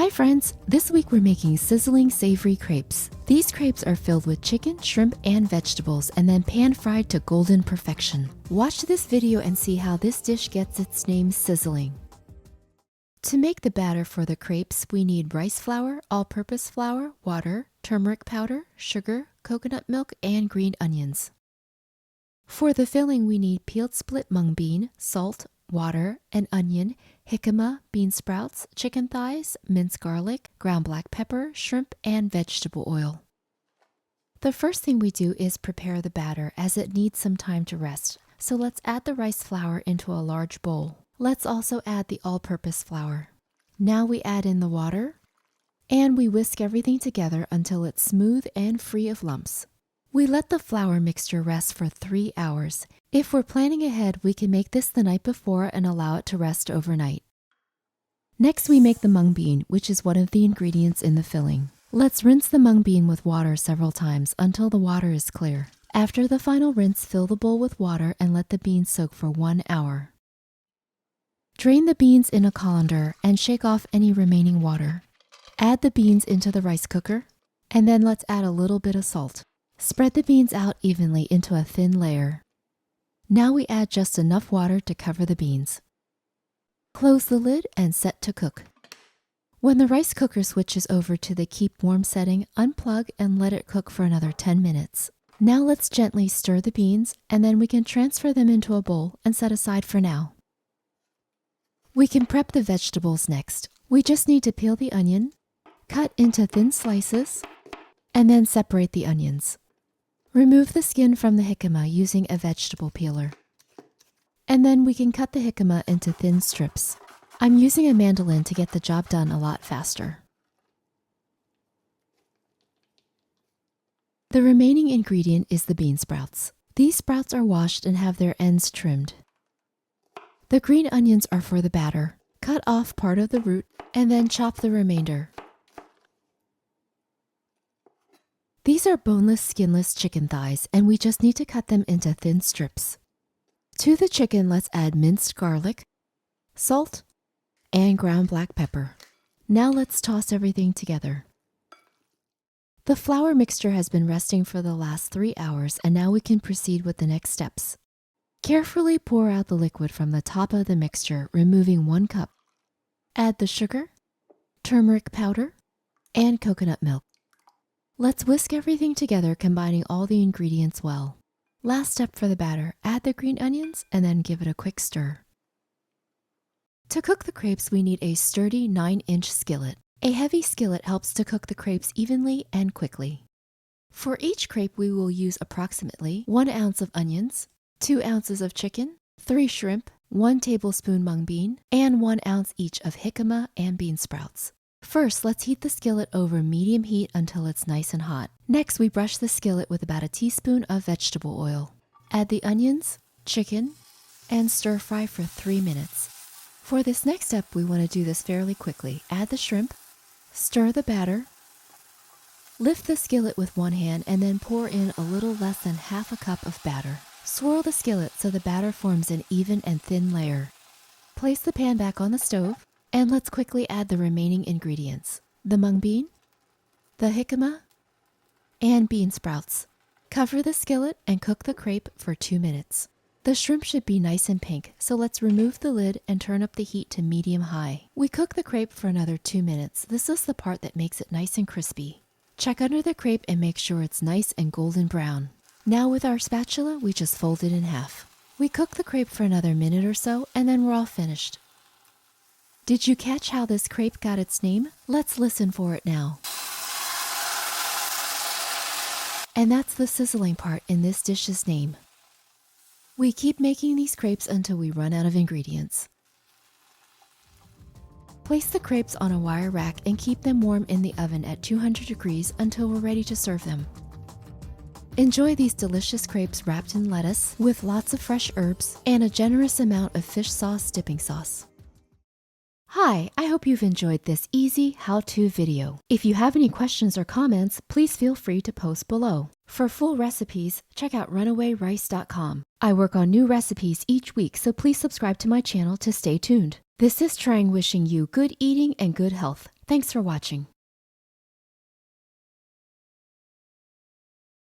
Hi friends, this week we're making sizzling savory crepes. These crepes are filled with chicken, shrimp, and vegetables and then pan-fried to golden perfection. Watch this video and see how this dish gets its name sizzling. To make the batter for the crepes, we need rice flour, all-purpose flour, water, turmeric powder, sugar, coconut milk, and green onions. For the filling, we need peeled split mung bean, salt, water, an onion, jicama, bean sprouts, chicken thighs, minced garlic, ground black pepper, shrimp, and vegetable oil. The first thing we do is prepare the batter as it needs some time to rest. So let's add the rice flour into a large bowl. Let's also add the all-purpose flour. Now we add in the water, and we whisk everything together until it's smooth and free of lumps. We let the flour mixture rest for 3 hours. If we're planning ahead, we can make this the night before and allow it to rest overnight. Next, we make the mung bean, which is one of the ingredients in the filling. Let's rinse the mung bean with water several times until the water is clear. After the final rinse, fill the bowl with water and let the beans soak for 1 hour. Drain the beans in a colander and shake off any remaining water. Add the beans into the rice cooker, and then let's add a little bit of salt. Spread the beans out evenly into a thin layer. Now we add just enough water to cover the beans. Close the lid and set to cook. When the rice cooker switches over to the keep warm setting, unplug and let it cook for another 10 minutes. Now let's gently stir the beans, and then we can transfer them into a bowl and set aside for now. We can prep the vegetables next. We just need to peel the onion, cut into thin slices, and then separate the onions. Remove the skin from the jicama using a vegetable peeler. And then we can cut the jicama into thin strips. I'm using a mandolin to get the job done a lot faster. The remaining ingredient is the bean sprouts. These sprouts are washed and have their ends trimmed. The green onions are for the batter. Cut off part of the root and then chop the remainder. These are boneless, skinless chicken thighs, and we just need to cut them into thin strips. To the chicken, let's add minced garlic, salt, and ground black pepper. Now let's toss everything together. The flour mixture has been resting for the last 3 hours, and now we can proceed with the next steps. Carefully pour out the liquid from the top of the mixture, removing 1 cup. Add the sugar, turmeric powder, and coconut milk. Let's whisk everything together, combining all the ingredients well. Last step for the batter, add the green onions and then give it a quick stir. To cook the crepes, we need a sturdy 9-inch skillet. A heavy skillet helps to cook the crepes evenly and quickly. For each crepe, we will use approximately 1 ounce of onions, 2 ounces of chicken, 3 shrimp, 1 tablespoon mung bean, and 1 ounce each of jicama and bean sprouts. First, let's heat the skillet over medium heat until it's nice and hot. Next, we brush the skillet with about a teaspoon of vegetable oil. Add the onions, chicken, and stir fry for 3 minutes. For this next step, we want to do this fairly quickly. Add the shrimp, stir the batter, lift the skillet with one hand, and then pour in a little less than half a cup of batter. Swirl the skillet so the batter forms an even and thin layer. Place the pan back on the stove. And let's quickly add the remaining ingredients: the mung bean, the jicama, and bean sprouts. Cover the skillet and cook the crepe for 2 minutes. The shrimp should be nice and pink, so let's remove the lid and turn up the heat to medium-high. We cook the crepe for another 2 minutes. This is the part that makes it nice and crispy. Check under the crepe and make sure it's nice and golden brown. Now with our spatula, we just fold it in half. We cook the crepe for another minute or so, and then we're all finished. Did you catch how this crepe got its name? Let's listen for it now. And that's the sizzling part in this dish's name. We keep making these crepes until we run out of ingredients. Place the crepes on a wire rack and keep them warm in the oven at 200 degrees until we're ready to serve them. Enjoy these delicious crepes wrapped in lettuce with lots of fresh herbs and a generous amount of fish sauce dipping sauce. Hi, I hope you've enjoyed this easy how-to video. If you have any questions or comments, please feel free to post below. For full recipes, check out runawayrice.com. I work on new recipes each week, so please subscribe to my channel to stay tuned. This is Trang wishing you good eating and good health. Thanks for watching.